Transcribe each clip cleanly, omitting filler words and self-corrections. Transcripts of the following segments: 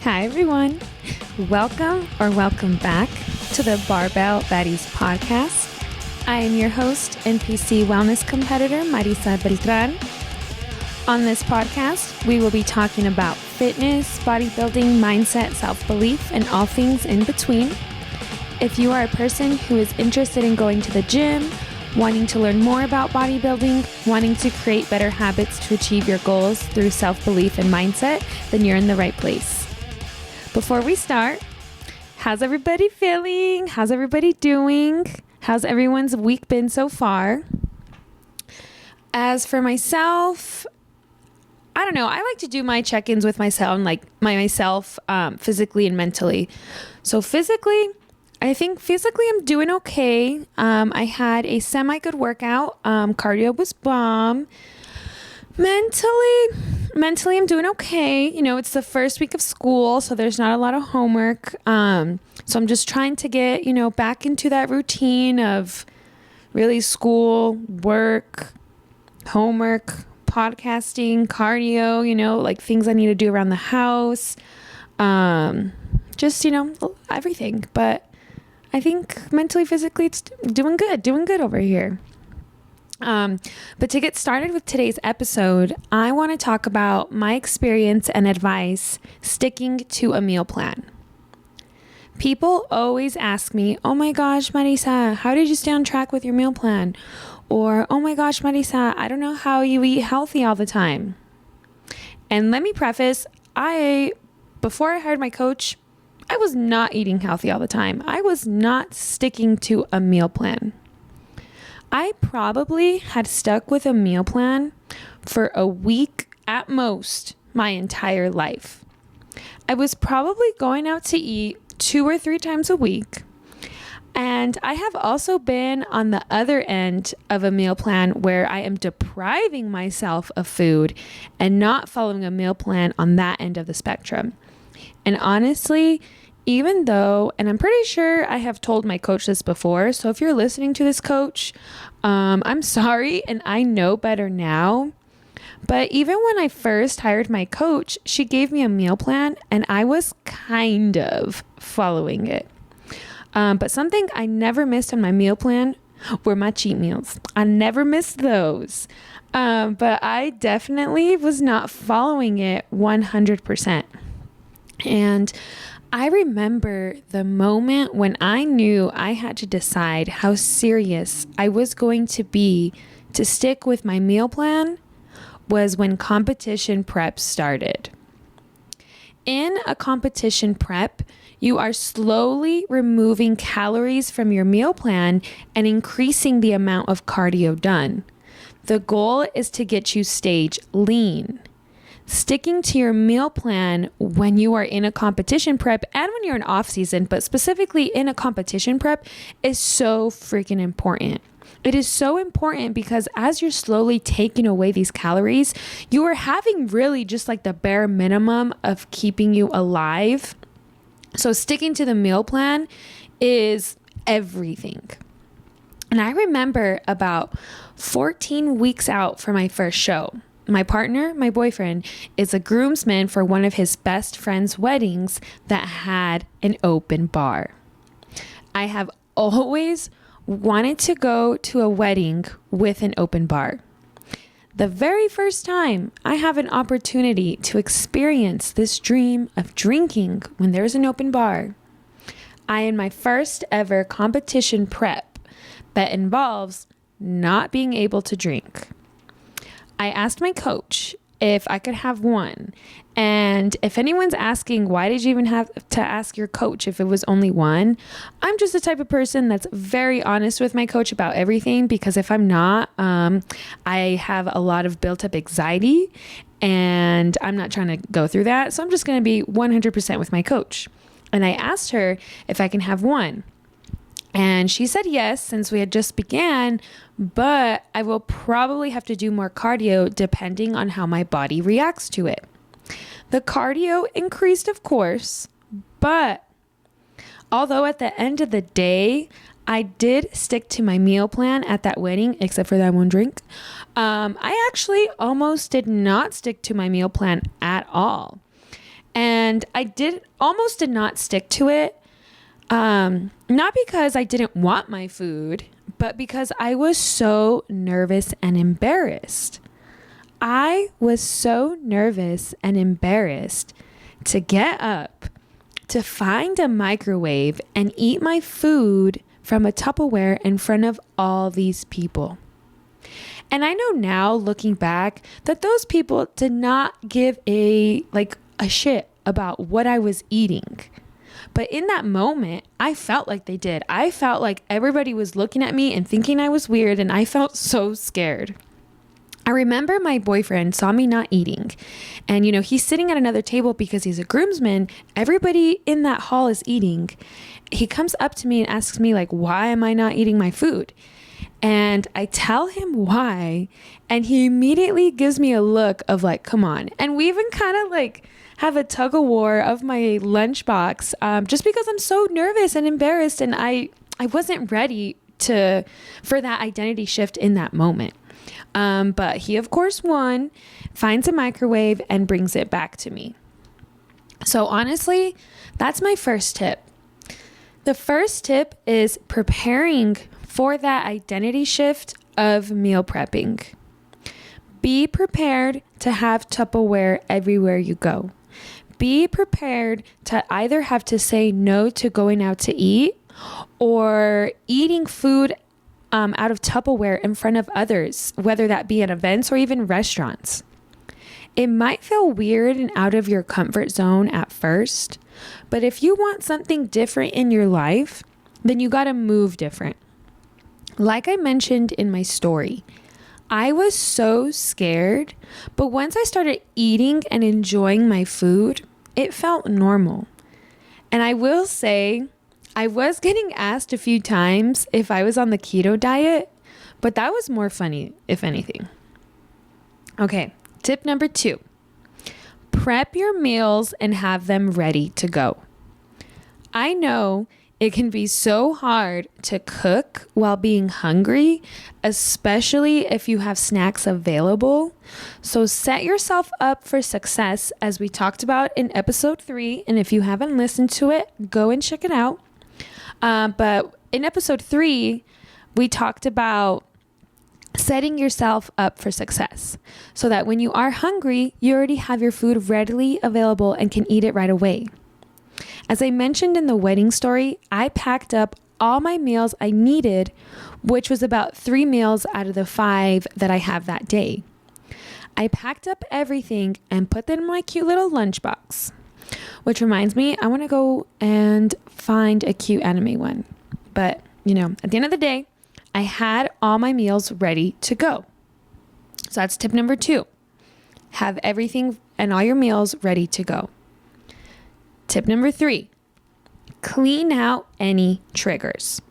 Hi, everyone. Welcome back to the Barbell Baddies podcast. I am your host, NPC wellness competitor, Marisa Beltran. On this podcast, we will be talking about fitness, bodybuilding, mindset, self-belief, and all things in between. If you are a person who is interested in going to the gym, wanting to learn more about bodybuilding, wanting to create better habits to achieve your goals through self-belief and mindset, then you're in the right place. Before we start, how's everybody feeling? How's everybody doing? How's everyone's week been so far? As for myself, I don't know. I like to do my check-ins with myself, physically and mentally. So physically, I think I'm doing okay. I had a semi-good workout. Cardio was bomb. Mentally, I'm doing okay. You know, it's the first week of school, so there's not a lot of homework. So I'm just trying to get, back into that routine of really school, work, homework, podcasting, cardio, like things I need to do around the house. Just, everything. But I think mentally, physically, it's doing good over here. But to get started with today's episode, I want to talk about my experience and advice sticking to a meal plan. People always ask me, "Oh my gosh, Marisa, how did you stay on track with your meal plan?" Or, "Oh my gosh, Marisa, I don't know how you eat healthy all the time." And let me preface, before I hired my coach, I was not eating healthy all the time. I was not sticking to a meal plan. I probably had stuck with a meal plan for a week at most my entire life. I was probably going out to eat 2 or 3 times a week. And I have also been on the other end of a meal plan where I am depriving myself of food and not following a meal plan on that end of the spectrum. And honestly, even though, and I'm pretty sure I have told my coach this before, so if you're listening to this, coach, I'm sorry, and I know better now. But even when I first hired my coach, she gave me a meal plan, and I was kind of following it. But something I never missed on my meal plan were my cheat meals. I never missed those. But I definitely was not following it 100%. And I remember the moment when I knew I had to decide how serious I was going to be to stick with my meal plan was when competition prep started. In a competition prep, you are slowly removing calories from your meal plan and increasing the amount of cardio done. The goal is to get you stage lean. Sticking to your meal plan when you are in a competition prep and when you're in off season, but specifically in a competition prep, is so freaking important. It is so important because as you're slowly taking away these calories, you are having really just like the bare minimum of keeping you alive. So sticking to the meal plan is everything. And I remember about 14 weeks out for my first show. My partner, my boyfriend, is a groomsman for one of his best friend's weddings that had an open bar. I have always wanted to go to a wedding with an open bar. The very first time I have an opportunity to experience this dream of drinking when there's an open bar, I am my first ever competition prep that involves not being able to drink. I asked my coach if I could have one. And if anyone's asking, why did you even have to ask your coach if it was only one? I'm just the type of person that's very honest with my coach about everything, because if I'm not, I have a lot of built up anxiety and I'm not trying to go through that. So I'm just going to be 100% with my coach. And I asked her if I can have one. And she said yes, since we had just began, but I will probably have to do more cardio depending on how my body reacts to it. The cardio increased, of course, but although at the end of the day, I did stick to my meal plan at that wedding, except for that one drink. I actually almost did not stick to my meal plan at all. And I almost did not stick to it. Not because I didn't want my food, but because I was so nervous and embarrassed. I was so nervous and embarrassed to get up, to find a microwave and eat my food from a Tupperware in front of all these people. And I know now, looking back, that those people did not give a shit about what I was eating. But in that moment, I felt like they did. I felt like everybody was looking at me and thinking I was weird, and I felt so scared. I remember my boyfriend saw me not eating, and he's sitting at another table because he's a groomsman. Everybody in that hall is eating. He comes up to me and asks me, like, why am I not eating my food? And I tell him why, and he immediately gives me a look of like, come on. And we even kind of like have a tug of war of my lunchbox, just because I'm so nervous and embarrassed, and I wasn't ready for that identity shift in that moment. But he of course won, finds a microwave and brings it back to me. So honestly, that's my first tip. The first tip is preparing for that identity shift of meal prepping. Be prepared to have Tupperware everywhere you go. Be prepared to either have to say no to going out to eat or eating food out of Tupperware in front of others, whether that be at events or even restaurants. It might feel weird and out of your comfort zone at first, but if you want something different in your life, then you got to move different. Like I mentioned in my story, I was so scared, but once I started eating and enjoying my food, it felt normal. And I will say, I was getting asked a few times if I was on the keto diet, but that was more funny, if anything. Okay, tip number 2. Prep your meals and have them ready to go. I know it can be so hard to cook while being hungry, especially if you have snacks available. So set yourself up for success, as we talked about in episode 3. And if you haven't listened to it, go and check it out. But in episode 3, we talked about setting yourself up for success so that when you are hungry, you already have your food readily available and can eat it right away. As I mentioned in the wedding story, I packed up all my meals I needed, which was about 3 meals out of the 5 that I have that day. I packed up everything and put them in my cute little lunchbox, which reminds me, I want to go and find a cute anime one. But, at the end of the day, I had all my meals ready to go. So that's tip number 2. Have everything and all your meals ready to go. Tip number 3, clean out any triggers.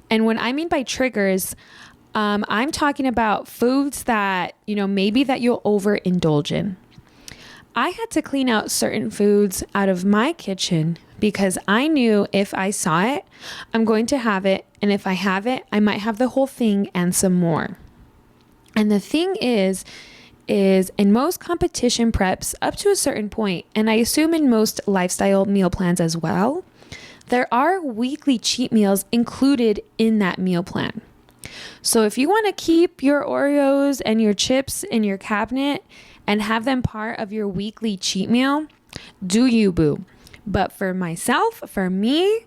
And what I mean by triggers, I'm talking about foods that, maybe that you'll overindulge in. I had to clean out certain foods out of my kitchen because I knew if I saw it, I'm going to have it. And if I have it, I might have the whole thing and some more. And the thing is in most competition preps up to a certain point, and I assume in most lifestyle meal plans as well, there are weekly cheat meals included in that meal plan. So if you want to keep your Oreos and your chips in your cabinet and have them part of your weekly cheat meal, do you, boo. But for myself, for me,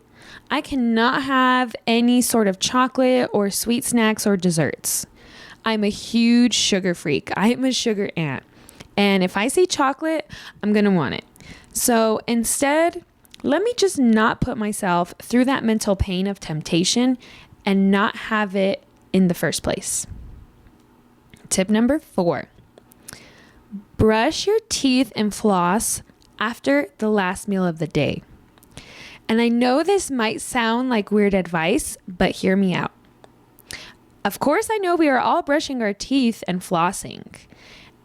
I cannot have any sort of chocolate or sweet snacks or desserts. I'm a huge sugar freak. I'm a sugar ant. And if I see chocolate, I'm going to want it. So instead, let me just not put myself through that mental pain of temptation and not have it in the first place. Tip number 4, brush your teeth and floss after the last meal of the day. And I know this might sound like weird advice, but hear me out. Of course, I know we are all brushing our teeth and flossing.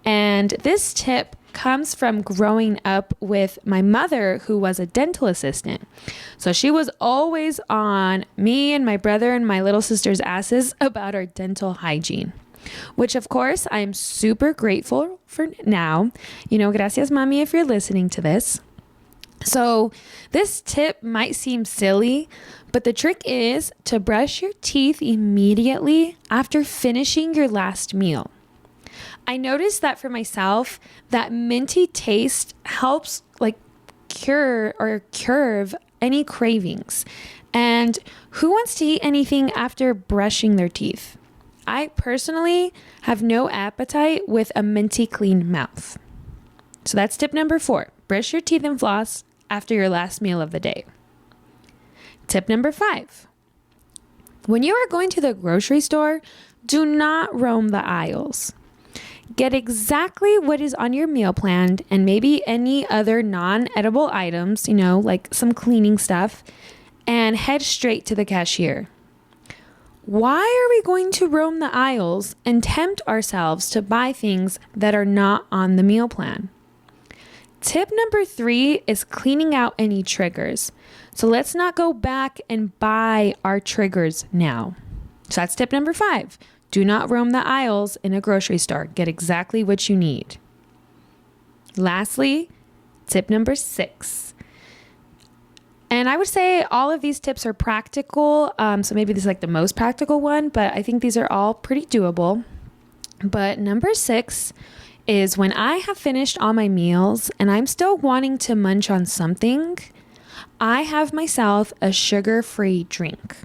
And this tip comes from growing up with my mother, who was a dental assistant. So she was always on me and my brother and my little sister's asses about our dental hygiene, which of course I am super grateful for now. Gracias, mommy, if you're listening to this. So this tip might seem silly, but the trick is to brush your teeth immediately after finishing your last meal. I noticed that for myself, that minty taste helps like cure or curve any cravings. And who wants to eat anything after brushing their teeth? I personally have no appetite with a minty clean mouth. So that's tip number 4. Brush your teeth and floss after your last meal of the day. Tip number 5. When you are going to the grocery store, do not roam the aisles. Get exactly what is on your meal plan and maybe any other non-edible items, like some cleaning stuff, and head straight to the cashier. Why are we going to roam the aisles and tempt ourselves to buy things that are not on the meal plan? Tip number 3 is cleaning out any triggers. So let's not go back and buy our triggers now. So that's tip number 5. Do not roam the aisles in a grocery store. Get exactly what you need. Lastly, tip number 6. And I would say all of these tips are practical. So maybe this is like the most practical one, but I think these are all pretty doable. But number 6 is when I have finished all my meals and I'm still wanting to munch on something, I have myself a sugar-free drink.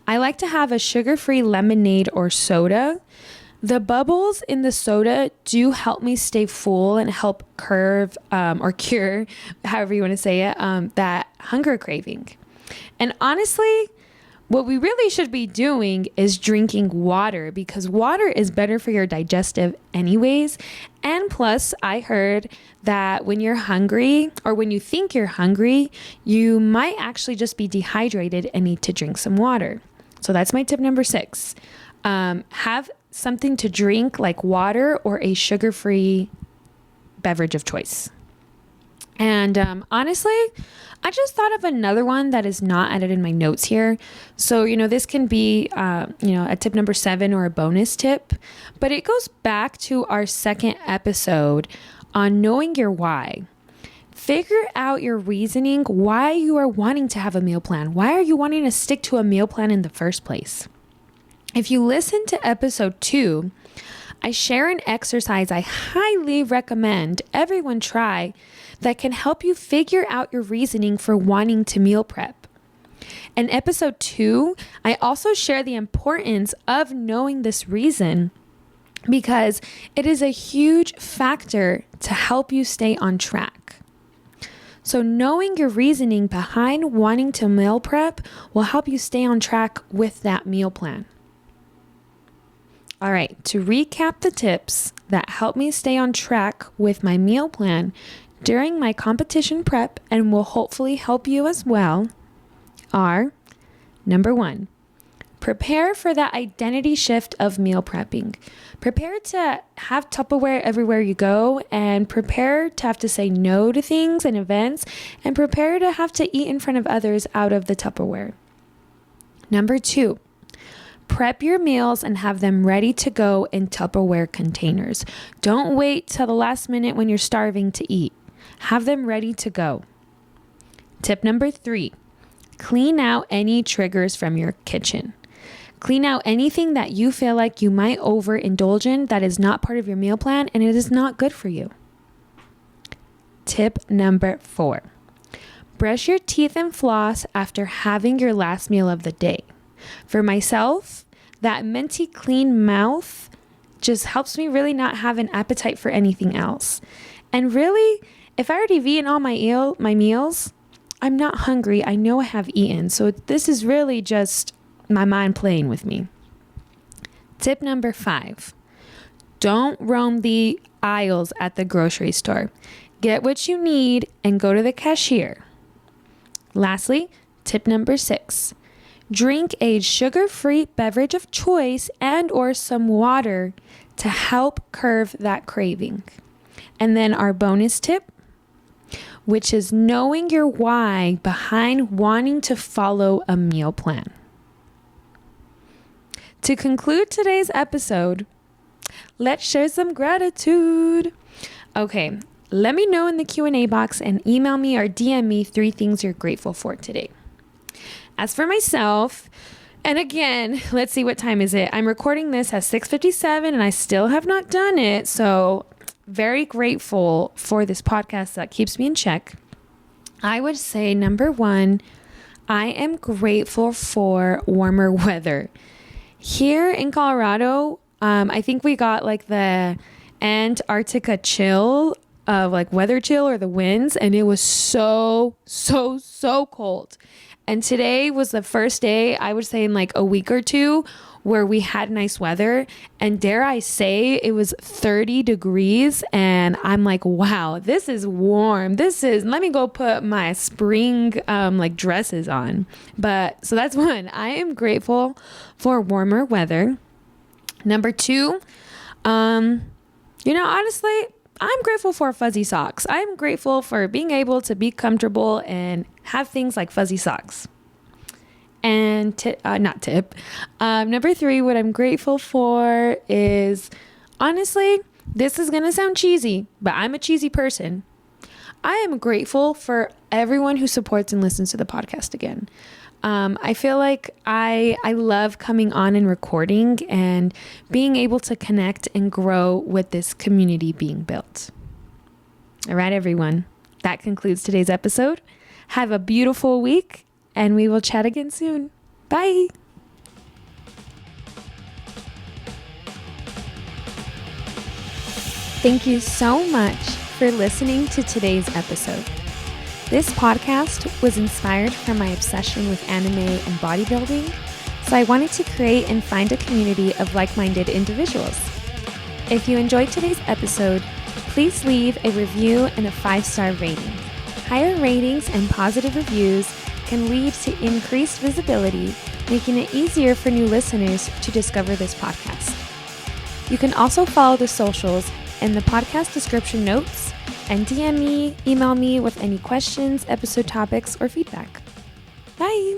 I like to have a sugar-free lemonade or soda. The bubbles in the soda do help me stay full and help curve or cure, however you want to say it, that hunger craving. And honestly, what we really should be doing is drinking water because water is better for your digestive anyways. And plus, I heard that when you're hungry or when you think you're hungry, you might actually just be dehydrated and need to drink some water. So that's my tip number 6. Have something to drink like water or a sugar-free beverage of choice. And honestly, I just thought of another one that is not added in my notes here. So, this can be, a tip number 7 or a bonus tip, but it goes back to our second episode on knowing your why. Figure out your reasoning, why you are wanting to have a meal plan. Why are you wanting to stick to a meal plan in the first place? If you listen to episode 2, I share an exercise I highly recommend everyone try that can help you figure out your reasoning for wanting to meal prep. In episode 2, I also share the importance of knowing this reason because it is a huge factor to help you stay on track. So knowing your reasoning behind wanting to meal prep will help you stay on track with that meal plan. All right, to recap the tips that help me stay on track with my meal plan during my competition prep and will hopefully help you as well are: number 1, prepare for that identity shift of meal prepping. Prepare to have Tupperware everywhere you go and prepare to have to say no to things and events and prepare to have to eat in front of others out of the Tupperware. Number 2, prep your meals and have them ready to go in Tupperware containers. Don't wait till the last minute when you're starving to eat. Have them ready to go. Tip number 3, clean out any triggers from your kitchen. Clean out anything that you feel like you might overindulge in that is not part of your meal plan and it is not good for you. Tip number 4, brush your teeth and floss after having your last meal of the day. For myself, that minty clean mouth just helps me really not have an appetite for anything else. And really, if I already have eaten all my meals, I'm not hungry. I know I have eaten. So this is really just my mind playing with me. Tip number 5, don't roam the aisles at the grocery store. Get what you need and go to the cashier. Lastly, tip number 6, drink a sugar-free beverage of choice and or some water to help curb that craving. And then our bonus tip, which is knowing your why behind wanting to follow a meal plan. To conclude today's episode, let's share some gratitude. Okay, let me know in the Q&A box and email me or DM me 3 things you're grateful for today. As for myself, and again, let's see, what time is it? I'm recording this at 6:57 and I still have not done it. So very grateful for this podcast that keeps me in check. I would say number 1, I am grateful for warmer weather. Here in Colorado, I think we got like the Antarctica chill of like weather chill or the winds, and it was so cold. And today was the first day, I would say in like a week or 2, where we had nice weather, and dare I say it was 30 degrees, and I'm like, wow, this is warm. Let me go put my spring like dresses on. But so that's 1. I am grateful for warmer weather. Number 2, honestly, I'm grateful for fuzzy socks. I'm grateful for being able to be comfortable and have things like fuzzy socks. And number 3, what I'm grateful for is, honestly, this is going to sound cheesy, but I'm a cheesy person. I am grateful for everyone who supports and listens to the podcast again. I feel like I love coming on and recording and being able to connect and grow with this community being built. All right, everyone. That concludes today's episode. Have a beautiful week, and we will chat again soon. Bye. Thank you so much for listening to today's episode. This podcast was inspired from my obsession with anime and bodybuilding, so I wanted to create and find a community of like-minded individuals. If you enjoyed today's episode, please leave a review and a 5-star rating. Higher ratings and positive reviews can lead to increased visibility, making it easier for new listeners to discover this podcast. You can also follow the socials in the podcast description notes, and DM me, email me with any questions, episode topics, or feedback. Bye!